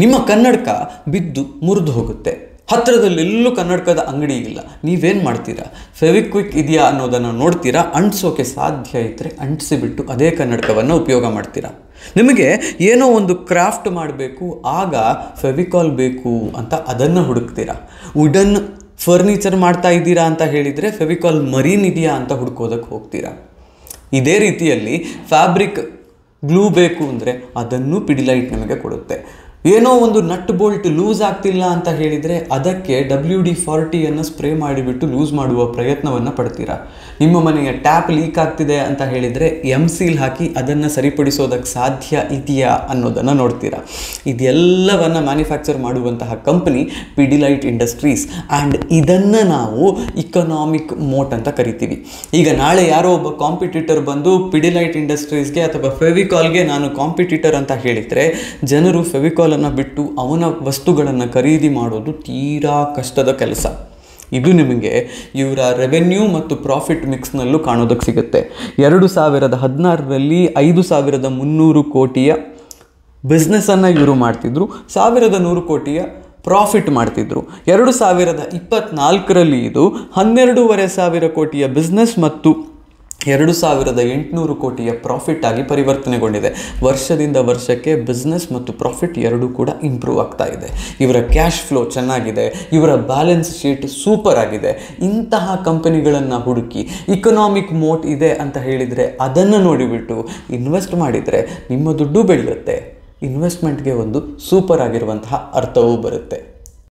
ನಿಮ್ಮ ಕನ್ನಡಕ ಬಿದ್ದು ಮುರಿದು ಹೋಗುತ್ತೆ. ಹತ್ತಿರದಲ್ಲೆಲ್ಲೂ ಕನ್ನಡಕದ ಅಂಗಡಿ ಇಲ್ಲ. ನೀವೇನು ಮಾಡ್ತೀರಾ? ಫೆವಿಕ್ವಿಕ್ ಇದೆಯಾ ಅನ್ನೋದನ್ನು ನೋಡ್ತೀರಾ, ಅಂಟಿಸೋಕೆ ಸಾಧ್ಯ ಇದ್ದರೆ ಅಂಟಿಸಿಬಿಟ್ಟು ಅದೇ ಕನ್ನಡಕವನ್ನು ಉಪಯೋಗ ಮಾಡ್ತೀರಾ. ನಿಮಗೆ ಏನೋ ಒಂದು ಕ್ರಾಫ್ಟ್ ಮಾಡಬೇಕು, ಆಗ ಫೆವಿಕಾಲ್ ಬೇಕು ಅಂತ ಅದನ್ನು ಹುಡುಕ್ತೀರಾ. ವುಡನ್ ಫರ್ನಿಚರ್ ಮಾಡ್ತಾ ಇದ್ದೀರಾ ಅಂತ ಹೇಳಿದರೆ ಫೆವಿಕಾಲ್ ಮರೀನ್ ಇದೆಯಾ ಅಂತ ಹುಡ್ಕೋದಕ್ಕೆ ಹೋಗ್ತೀರಾ. ಇದೇ ರೀತಿಯಲ್ಲಿ ಫ್ಯಾಬ್ರಿಕ್ ಗ್ಲೂ ಬೇಕು ಅಂದರೆ ಅದನ್ನು ಪಿಡಿಲೈಟ್ ನಿಮಗೆ ಕೊಡುತ್ತೆ. ಏನೋ ಒಂದು ನಟ್ ಬೋಲ್ಟ್ ಲೂಸ್ ಆಗ್ತಿಲ್ಲ ಅಂತ ಹೇಳಿದರೆ ಅದಕ್ಕೆ WD-40 ಸ್ಪ್ರೇ ಮಾಡಿಬಿಟ್ಟು ಲೂಸ್ ಮಾಡುವ ಪ್ರಯತ್ನವನ್ನು ಪಡ್ತೀರಾ. ನಿಮ್ಮ ಮನೆಯ ಟ್ಯಾಪ್ ಲೀಕ್ ಆಗ್ತಿದೆ ಅಂತ ಹೇಳಿದರೆ ಎಮ್-ಸೀಲ್ ಹಾಕಿ ಅದನ್ನು ಸರಿಪಡಿಸೋದಕ್ಕೆ ಸಾಧ್ಯ ಇದೆಯಾ ಅನ್ನೋದನ್ನು ನೋಡ್ತೀರಾ. ಇದೆಲ್ಲವನ್ನು ಮ್ಯಾನುಫ್ಯಾಕ್ಚರ್ ಮಾಡುವಂತಹ ಕಂಪನಿ ಪಿಡಿಲೈಟ್ ಇಂಡಸ್ಟ್ರೀಸ್. ಆ್ಯಂಡ್ ಇದನ್ನು ನಾವು ಇಕನಾಮಿಕ್ ಮೋಟ್ ಅಂತ ಕರಿತೀವಿ. ಈಗ ನಾಳೆ ಯಾರೋ ಒಬ್ಬ ಕಾಂಪಿಟೇಟರ್ ಬಂದು ಪಿಡಿಲೈಟ್ ಇಂಡಸ್ಟ್ರೀಸ್ಗೆ ಅಥವಾ ಫೆವಿಕಾಲ್ಗೆ ನಾನು ಕಾಂಪಿಟೇಟರ್ ಅಂತ ಹೇಳಿದರೆ ಜನರು ಫೆವಿಕಾಲ್ ಬಿಟ್ಟು ಅವನ ವಸ್ತುಗಳನ್ನು ಖರೀದಿ ಮಾಡೋದು ತೀರಾ ಕಷ್ಟದ ಕೆಲಸ. ಇದು ನಿಮಗೆ ಇವರ ರೆವೆನ್ಯೂ ಮತ್ತು ಪ್ರಾಫಿಟ್ ಮಿಕ್ಸ್ನಲ್ಲೂ ಕಾಣೋದಕ್ಕೆ ಸಿಗುತ್ತೆ. 2016ರಲ್ಲಿ 5,300 ಕೋಟಿಯ ಬಿಸ್ನೆಸ್ಸನ್ನು ಇವರು ಮಾಡ್ತಿದ್ರು, 1,100 ಕೋಟಿಯ ಪ್ರಾಫಿಟ್ ಮಾಡ್ತಿದ್ರು. 2024ರಲ್ಲಿ ಇದು 12,500 ಕೋಟಿಯ ಬಿಸ್ನೆಸ್ ಮತ್ತು 2,800 ಕೋಟಿಯ ಪ್ರಾಫಿಟ್ ಆಗಿ ಪರಿವರ್ತನೆಗೊಂಡಿದೆ. ವರ್ಷದಿಂದ ವರ್ಷಕ್ಕೆ ಬಿಸ್ನೆಸ್ ಮತ್ತು ಪ್ರಾಫಿಟ್ ಎರಡೂ ಕೂಡ ಇಂಪ್ರೂವ್ ಆಗ್ತಾ ಇದೆ. ಇವರ ಕ್ಯಾಶ್ ಫ್ಲೋ ಚೆನ್ನಾಗಿದೆ, ಇವರ ಬ್ಯಾಲೆನ್ಸ್ ಶೀಟ್ ಸೂಪರ್ ಆಗಿದೆ. ಇಂತಹ ಕಂಪನಿಗಳನ್ನು ಹುಡುಕಿ ಇಕನಾಮಿಕ್ ಮೋಟ್ ಇದೆ ಅಂತ ಹೇಳಿದರೆ ಅದನ್ನು ನೋಡಿಬಿಟ್ಟು ಇನ್ವೆಸ್ಟ್ ಮಾಡಿದರೆ ನಿಮ್ಮ ದುಡ್ಡು ಬೆಳೆಯುತ್ತೆ. ಇನ್ವೆಸ್ಟ್ಮೆಂಟ್ಗೆ ಒಂದು ಸೂಪರ್ ಆಗಿರುವಂತಹ ಅರ್ಥವೂ ಬರುತ್ತೆ.